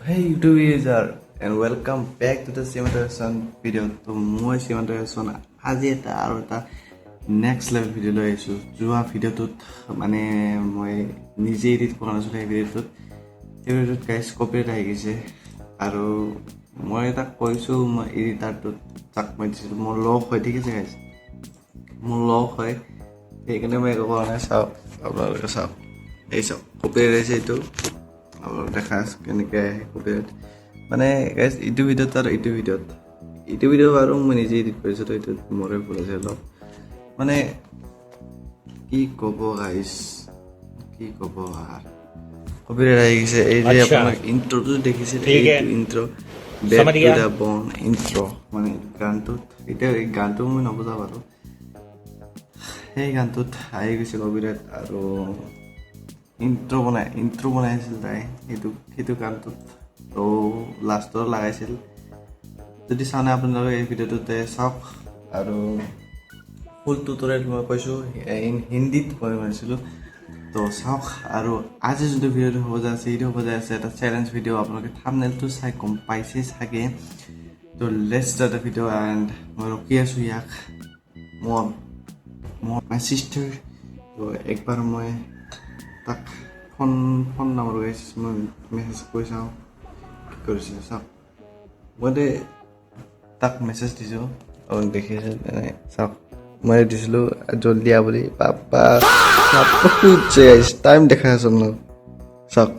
Hey YouTube user and welcome back to the Simulation video. So moi Simulation আজি এটা আৰু এটা next level video লৈ আহিছো যোৱা ভিডিওটোত মানে মই নিজে এডিট কৰা নাছিলো এই ভিডিওটোত গাইস কপিৰাইট আহি গৈছে আৰু মই এটা কৈছো মই এডিটাৰটোত তাক মই দিছিলো মোৰ লগ হৈ ঠিক আছে গাইস মোৰ লগ হয় সেইকাৰণে মই একো কৰা নাই চাওক আপোনালোকে চাওক এই চাওক কপিৰাইট আহিছে এইটো আৰু দেখা কেনেকৈ কপিৰাইট মানে গাইস এইটো ভিডিওত আৰু এইটো ভিডিও আৰু মই নিজে এডিট কৰিছোঁ তো এইটো মোৰে ভুল আছে অলপ মানে কি ক'ব গাইস কি ক'ব আর কপিরাইট আহি গৈছে এই যে আপোনাক ইন্ট্ৰোটো দেখিছে এইটো ইন্ট্ৰো বেক টু দা বন ইন্ট্ৰো মানে গানটোত এতিয়া এই গানটো মই নবজা বাৰু সেই গানটোত আহি গৈছে কপিৰাইট আৰু ইন্ট্ৰো বনাইছিল তাই সেইটো গানটোত তো লাষ্টৰ লগাইছিল যদি চানে আপোনালোকে এই ভিডিওটোতে চাওক আৰু ফুল টিউটৰিয়েল মই কৈছোঁ হিন্দীত মই বনাইছিলোঁ তো চাওক আৰু আজি যোনটো ভিডিওটো হ'ব যায় আছে এইটো হ'ব যায় আছে এটা চেলেঞ্জ ভিডিও আপোনালোকে থাম্বনেইলটো চাই গম পাইছে চাগে তো let's start the video and মই ৰখি আছোঁ ইয়াক মোৰ মাই চিষ্টাৰ তো একবাৰ মই তাক ফোন নম্বৰ গাইছ মই মেছেজ কৰি চাওঁ কি কৰিছে চাওক মই তাক মেছেজ দিছোঁ আৰু দেখিছে চাওক মই দিছিলোঁ জলদি আ বুলি পাপা টাইম দেখাই আছোঁ ন চাওক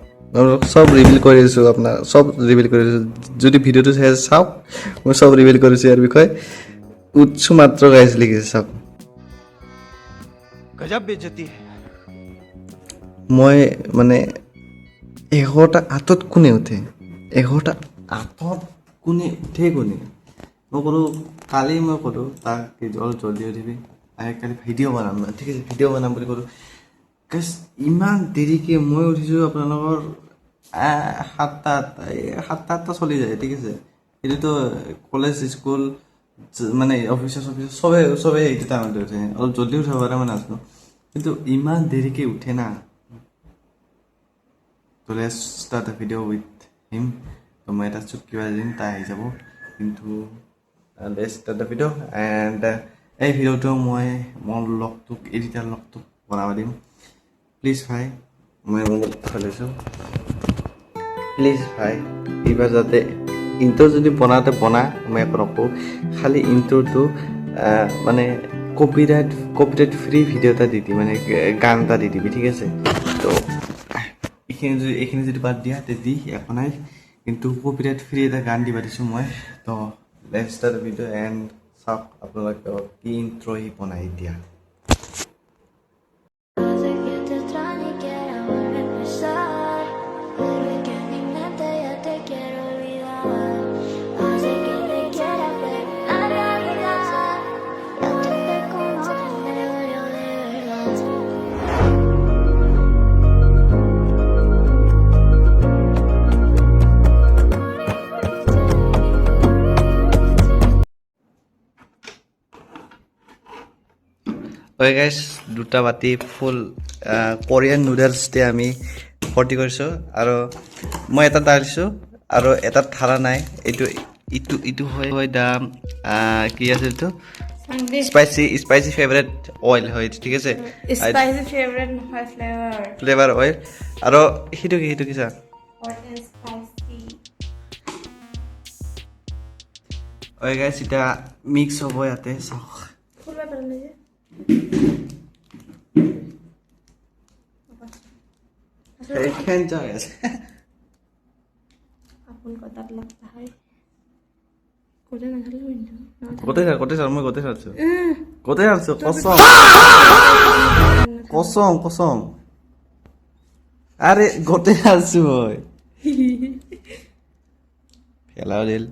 চব ৰিভিল কৰি দিছোঁ আপোনাৰ চব ৰিভিল কৰি দিছোঁ যদি ভিডিঅ'টো চাই চাওক মই চব ৰিভিল কৰিছোঁ ইয়াৰ বিষয়ে উৎসু মাত্ৰ গাইছ লিখিছে চাওক গজব বেজতি মই মানে 11টা আঁতত কোনে উঠে 11টা আঁতত কোনে মই ক'লোঁ কালি মই ক'লোঁ তাক কি জলদি উঠিবি কালি ভিডিঅ' বনাম ঠিক আছে ভিডিঅ' বনাম বুলি ক'লোঁ ইমান দেৰিকৈ মই উঠিছোঁ আপোনালোকৰ 7টা চলি যায় ঠিক আছে সেইটোতো কলেজ স্কুল মানে অফিচৰ চবেই এইটো টাইমতে উঠে অলপ জলদি উঠাব পাৰে মই নাজানো কিন্তু ইমান দেৰিকৈ উঠে না তো let's start the video' with him তো মই এটা চুপ কিবা দিম তাই আহি যাব কিন্তু let's start the video' and এই ভিডিঅ'টো মই মোৰ লগটোক এডিটাৰ লগটোক বনাব দিম প্লিজ ভাই মই মোবাইল থৈ লৈছোঁ প্লিজ ভাই এইবাৰ যাতে ইণ্ট্ৰ যদি বনাওঁতে বনা মই একো নকওঁ খালি ইণ্ট্ৰটো মানে কপিৰাইট ফ্ৰী ভিডিঅ' এটা দি দিবি মানে গান এটা দি দিবি ঠিক আছে তো এইখিনি যদি বাদ দিয়া তেতিয়া একো নাই কিন্তু কপিৰাইট ফ্ৰী এটা গান দিবা দিছোঁ মই তো let's start the video' and চাওক আপোনালোকে কি ইণ্ট্ৰ সি বনাই দিয়া হয় গাইছ দুটা বাতি ফুল কোৰিয়ান নুডলছ দিয়ে আমি ভৰ্তি কৰিছোঁ আৰু মই এটা ঢালিছোঁ আৰু এটা ঢালা নাই এইটো হয় দাম কি আছে এইটো স্পাইচি ফেভাৰেট অইল হয় ঠিক আছে স্পাইসি ফেভাৰিট নহয় ফ্লেভাৰ অইল আৰু সেইটো কি চা হয় গাইছ এতিয়া মিক্স হ'ব ইয়াতে চাওক কসম আরে গোটে আছো মই ফেলাও দিল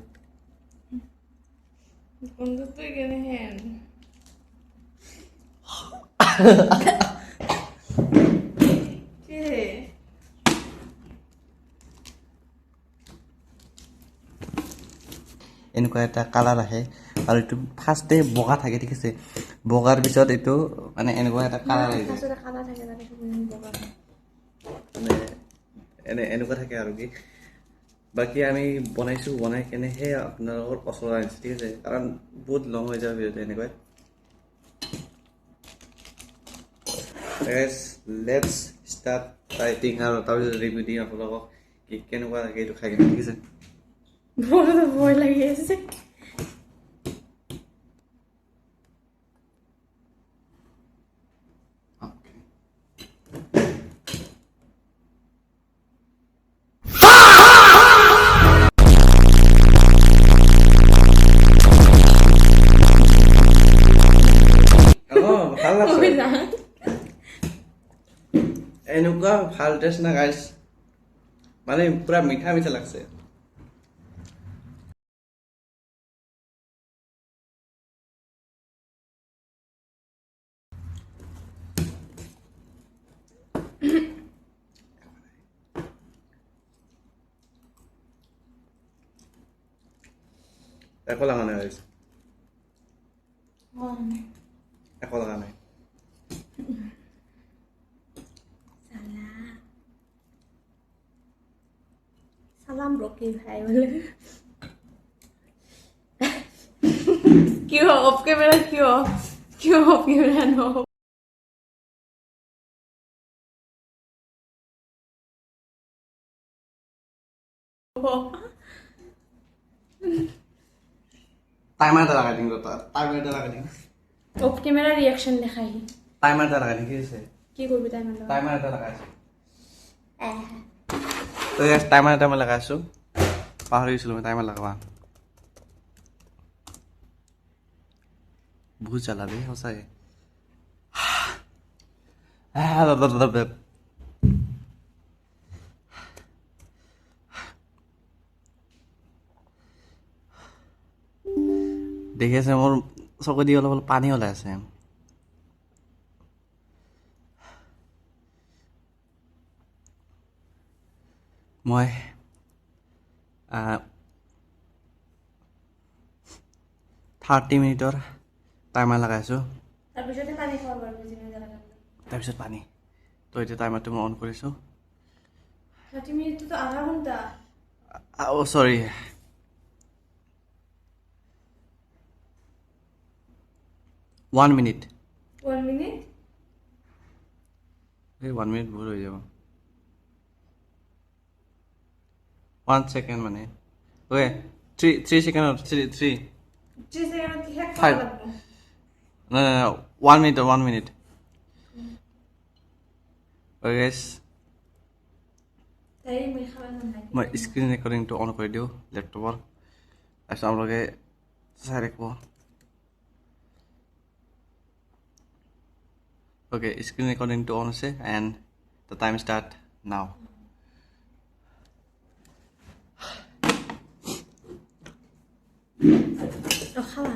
এনেকুৱা এটা কালাৰ আহে আৰু এইটো ফাৰ্ষ্টে বগা থাকে ঠিক আছে বগাৰ পিছত এইটো মানে এনেকুৱা এটা কালাৰ আহে মানে এনেকুৱা থাকে আৰু কি বাকী আমি বনাইছোঁ বনাই কেনেহে আপোনালোকৰ ওচৰত আনিছোঁ ঠিক আছে কাৰণ বহুত লং হৈ যাব ভিডিঅ'টো এনেকৈ লেটছ ষ্টাৰ্ট ৰাইটিং আৰু তাৰপিছত ৰিভিউ দিম আপোনালোকক কি কেনেকুৱা লাগে এইটো খাই কিনে ঠিক আছে মোৰতো ভয় লাগি আছে ভাল লাগছে মই যাম এনেকুৱা ভাল টেষ্ট না গাইছ মানে পুৰা মিঠা মিঠা লাগছে একো লগা নাই গাইছ একো লগা নাই সালাম রকি ভাই বলে क्यों ऑफ कैमरा क्यों ऑफ कैमरा नो টাইমাৰ এটা লগাই দিম টাইমাৰ এটা লগাই দিম অফ ক্যামেৰা ৰিঅ্যাকশন দেখাই টাইমাৰ এটা লগাই দিম কি আছে কি কৰবি তাই মানে টাইমাৰ এটা লগাইছো তো ইয়াৰ টাইমাৰ এটা মই লগাইছো পাহৰি গৈছিলোঁ মই টাইমাৰ লগাবা বহুত জ্বালা দেই সঁচাকৈ দেখি আছে মোৰ চকু দি অলপ অলপ পানী ওলাই আছে মই 30 মিনিটৰ টাইমাৰ লগাইছোঁ তাৰপিছতে পানী খাব পাৰবো জিমে যাওয়াৰ আগে তাৰপিছত পানী তো এতিয়া টাইমাৰটো মই অন কৰিছোঁ 30 মিনিট তো আধা ঘন্টা অ' চৰি ওৱান মিনিট 1 মিনিট এই 1 মিনিট বহুত হৈ যাব 1 সেকেন্ড মানে ওকে 3 সেকেন্ড 3 3 সেকেন্ড কি হ্যাক Five. করা লাগবে No, 1 minute 1 minute okay guys তাই মই খাবার না মই স্ক্ৰীন ৰেকৰ্ডিংটো অন কৰি দিওঁ লেপটপৰ তাৰপিছত আপোনালোকে চাই ৰাখিব okay screen recording to on আছে and the time start now খাওয়া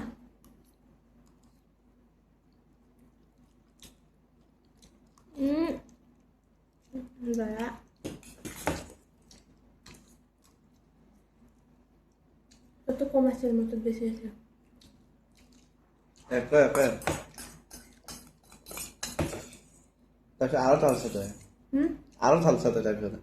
বাবা কত কম আছে এর মতো বেশি আছে তাৰপিছত আৰু থালছে তই আৰু থালছে তই তাৰপিছত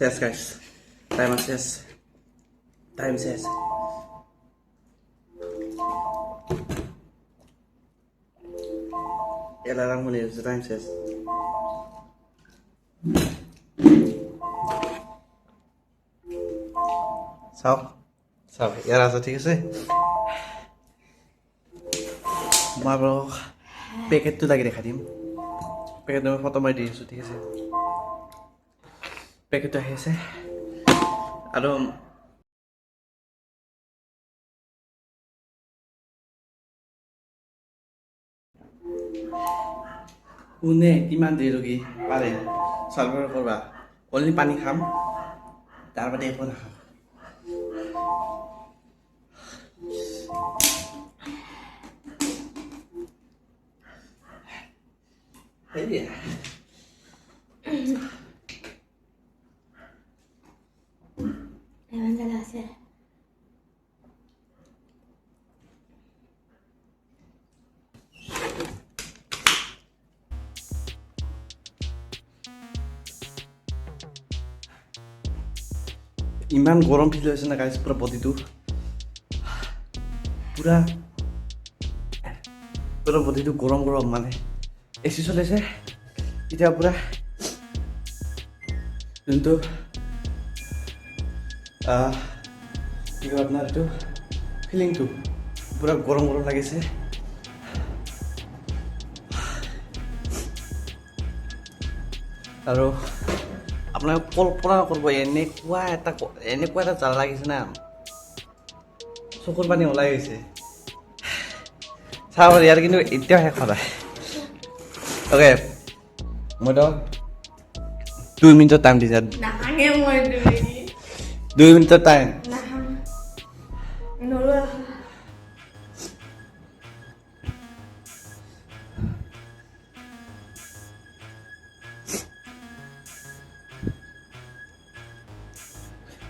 Yes, guys. Time is yes. Time says. Alarm only is the time says. Sao? Yaar asa ঠিক আছে মই বাৰু পেকেটটো লাগি দেখা দিম পেকেটটো মই ফটো মাৰি দি আছোঁ ঠিক আছে পেকেটটো আহি আছে আৰু কোনে কিমান দেৰিলৈকে পাৰে চাৰ্ভাৰ কৰবা অনলি পানী খাম তাৰ বাদে একো নাখাম এমন জায়গা আছে ইমান গৰম ফিল হৈছে না গাইছ পুৰা বডিটো পুৰা পুৰা বডিটো গৰম গৰম মানে এচি চলাইছে এতিয়া পুৰা যোনটো কি কয় আপোনাৰ এইটো ফিলিংটো পুৰা গৰম গৰম লাগিছে আৰু আপোনালোকে কল্পনা কৰিব এনেকুৱা এটা জাল লাগিছে না চকুৰ পানী ওলাই গৈছে চাব ইয়াৰ কিন্তু এতিয়াও শেষ হোৱা নাই অ'কে মইতো 2 মিনিটৰ টাইম দিছে নাহাঙে মই 2 মিনিটৰ টাইম নাহাং নৰোঁ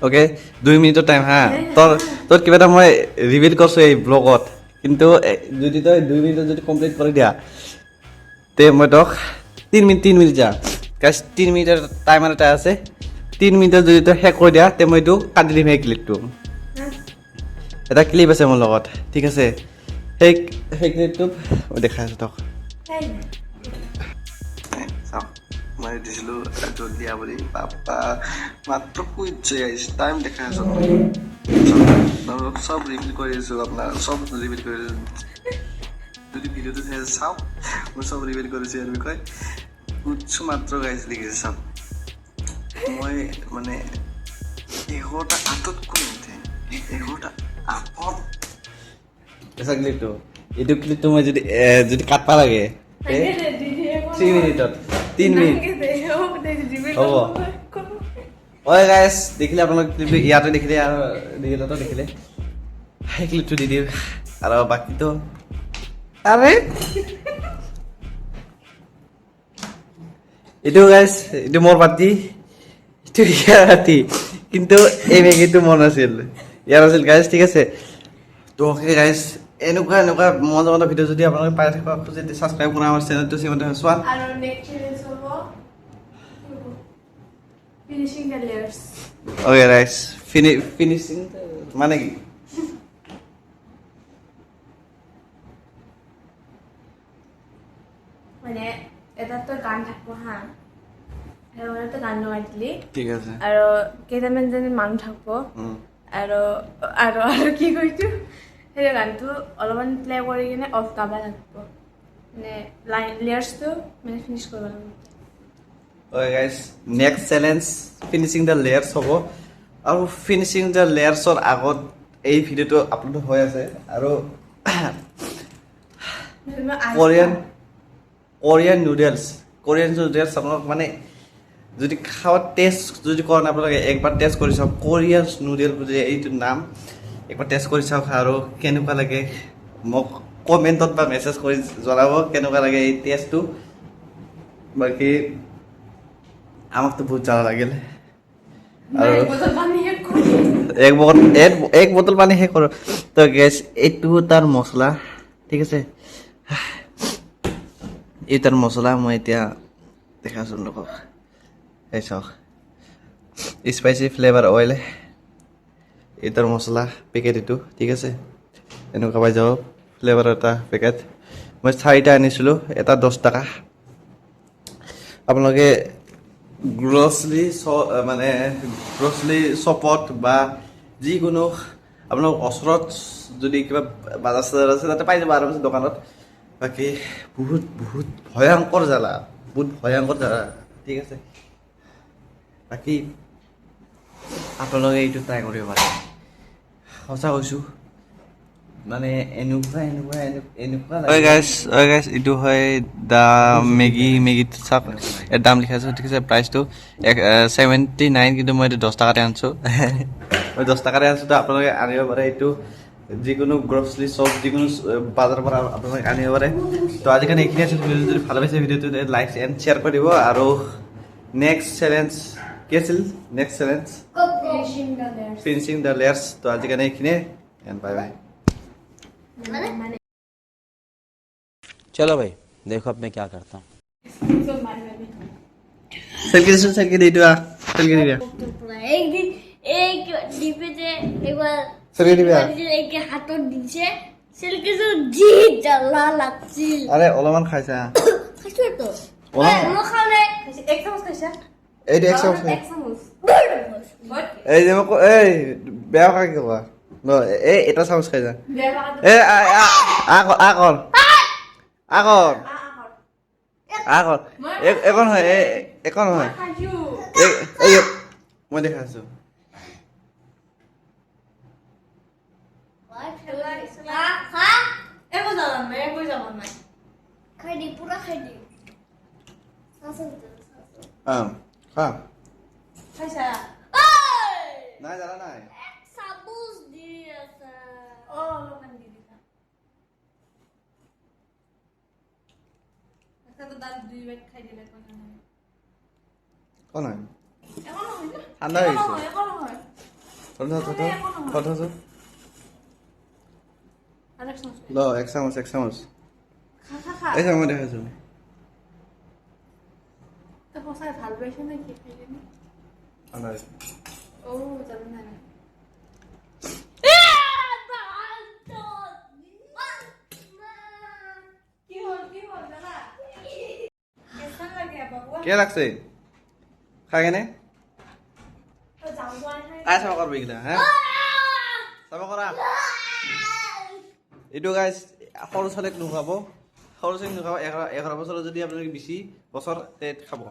অ'কে 2 মিনিটৰ টাইম হা তোৰ কিবা এটা মই ৰিভিল কৰিছোঁ এই ব্লগত কিন্তু যদি তই 2 মিনিটত যদি কমপ্লিট কৰি দিয়া তে মই তোক 3 মিনিট যা গাইছ 3 মিনিটৰ টাইমাৰ এটা আছে 3 মিনিটত যদি তই শেষ কৰি দিয়া তে মই এইটো কাটি দিম সেই ক্লিপটো এটা ক্লিপ আছে মোৰ লগত ঠিক আছে সেই ক্লিপটো মই দেখাই আছোঁ তোক চাওক মই দিছিলোঁ জলদিয়া বুলি বাপ্পা মাত্ৰ কুইছে টাইম দেখাই আছোঁ চব ৰিভিল কৰি আছোঁ আপোনাৰ চব ৰিভিল কৰি আছোঁ যদি ভিডিঅ'টো চাওক মই চব ৰিভিল কৰিছোঁ ইয়াৰ বিষয়ে কুইছোঁ মাত্ৰ গাইছ লিখিছে চাওক মই মানে 11টা 8ত কোন উঠে 11টা 8ত এছা ক্লিপটো এইটো ক্লিপটো মই যদি কাটবা লাগে 3 মিনিটত 3 মিনিট হ'ব হয় গাইছ দেখিলে আপোনালোক ক্লিপটো ইয়াতে দেখিলে আৰু ডিজিটেলতো দেখিলে সেই ক্লিপটো দি দিওঁ আৰু বাকীটো আৰে এইটো গাইছ এইটো মোৰ পাৰ্টি এইটো ইয়াৰ পাৰ্টি কিন্তু এই মেগীটো মোৰ নাছিল ইয়াৰ আছিল গাইছ ঠিক আছে তো সেই গাইছ এনেকুৱা মজা ভিডিঅ' যদি আপোনালোকে পাই থাকিব খোজে ছাবস্ক্ৰাইব কৰা আমাৰ চেনেলটো শ্ৰীমন্ত চোৱা আৰু নেক্সট ৰিলছ হ'ব ফিনিশিং দ্য লেয়াৰ্স অ'কে গাইছ ফিনিচিং মানে কি মানে এটাতো গান থাকিব হা তো গান লগাই দিলি ঠিক আছে আৰু কেইটামান যেন মানুহ থাকিব আৰু আৰু আৰু কি কৈছো সেই গানটো অলপমান প্লে কৰি কিনে অফ গাব লাগিব মানে লেয়াৰ্ছটো মানে ফিনিছ কৰিব লাগিব অ'কে গাইছ next challenge finishing the layers হ'ব আৰু ফিনিচিং দ্য লেয়াৰ্ছৰ আগত এই ভিডিঅ'টো আপলোড হৈ আছে আৰু কোৰিয়ান নুডলছ আপোনালোক মানে যদি খাওয়া টেষ্ট যদি করেন আপনাকে একবার টেষ্ট করে চাওক কোরিয়ান নুডল বুলি এইটো নাম একবার টেষ্ট কৰি চাওক আৰু কেনেকুৱা লাগে মোক কমেণ্টত বা মেছেজ কৰি জনাব কেনেকুৱা লাগে এই টেষ্টটো বাকী আমাকতো বহুত জ্বালা লাগিল আৰু এক বটল পানী শেষ কৰোঁ তো গেছ এইটো তাৰ মছলা ঠিক আছে এই তাৰ মছলা মই এতিয়া দেখাচোন লোকক এই চাওক স্পাইচি ফ্লেভাৰ অইল এই তাৰ মছলা পেকেট এইটো ঠিক আছে এনেকুৱা পাই যাব ফ্লেভাৰ এটা পেকেট মই 4টা আনিছিলোঁ এটা 10 টকা আপোনালোকে গ্ৰছাৰী মানে গ্ৰছাৰী শ্বপত বা যিকোনো আপোনাৰ ওচৰত যদি কিবা বাজাৰ চাজাৰ আছে তাতে পাই যাব আৰামছে দোকানত বাকী বহুত ভয়ংকৰ জ্বালা ঠিক আছে বাকী আপোনালোকে এইটো ট্ৰাই কৰিব পাৰে সঁচা কৈছোঁ মানে এনেকুৱা গাইছ এইটো হয় দা মেগীটো চাওক ইয়াৰ দাম লিখা আছে ঠিক আছে প্ৰাইচটো 79 কিন্তু মই এইটো 10 টকাতে আনিছোঁ মই 10 টকাতে আনিছোঁ তো আপোনালোকে আনিব পাৰে এইটো যিকোনো গ্ৰছাৰী শ্বপ যিকোনো বজাৰৰ পৰা আপোনালোকে আনিব পাৰে তো আজিকালি এইখিনি আছিল ভিডিঅ' যদি ভাল পাইছে ভিডিঅ'টো লাইক এণ্ড শ্বেয়াৰ কৰি দিব আৰু নেক্সট চেলেঞ্জ কি আছিল next challenge finishing the layers তো আজিকালি এইখিনিয়ে এণ্ড বাই বাই चलो भाई देखो अब मैं क्या करता हूँ চেলফি দি দিয়া চেলফি দি দিয়া एक दिन एक डिब्बे से एक बार চেলফি দিবা एक हाथों दिसे सिल्के से जीत जला लागছিল আৰে অলপমান খাইছা খাইছো তো ওলা। মই খাও নাই এক চামচ খাইছা এইটো এক চামুচ এক চামচ এই যে মোক এই বেয়া খাই কি কোৱা ন এই এটা চামুচ খাই যা বেয়া লাগা এ আগৰ আগৰ একো নহয় একো নহয় খাইছো এই মই দেখাই আছো খা একো জানা নাই একো জানা নাই খাই দি পুরা খাই দি খা খাইছা নাই জানা নাই সাবুস দি আছে অ অলপমান দি দিছা একটা তো দাঁত দুই বাইট খাই দিলে কথা নাই কোন হয় একো নহয় না ঠাণ্ডা হৈ গৈছে একো নহয় থ আরেক চামচ ল এক চামুচ খা খা খা এই চামুচ মই দেখাইছো তো সঁচাই ভাল পাইছে নে কি খাই কিনে ঠাণ্ডা হৈছে ও জানো নাই কি হল দাদা কেসা লাগে বাবু কে লাগছে খাই কেনে তো যাও যাও খাই কাই চাব কৰবি এইকেইটা হে চাব কৰা এইটো গাইজ সৰু ছোৱালীক নুখুৱাব সৰু ছোৱালীক নুখুৱাব 11 বছৰ যদি আপোনালোকে বেছি বছৰ খাব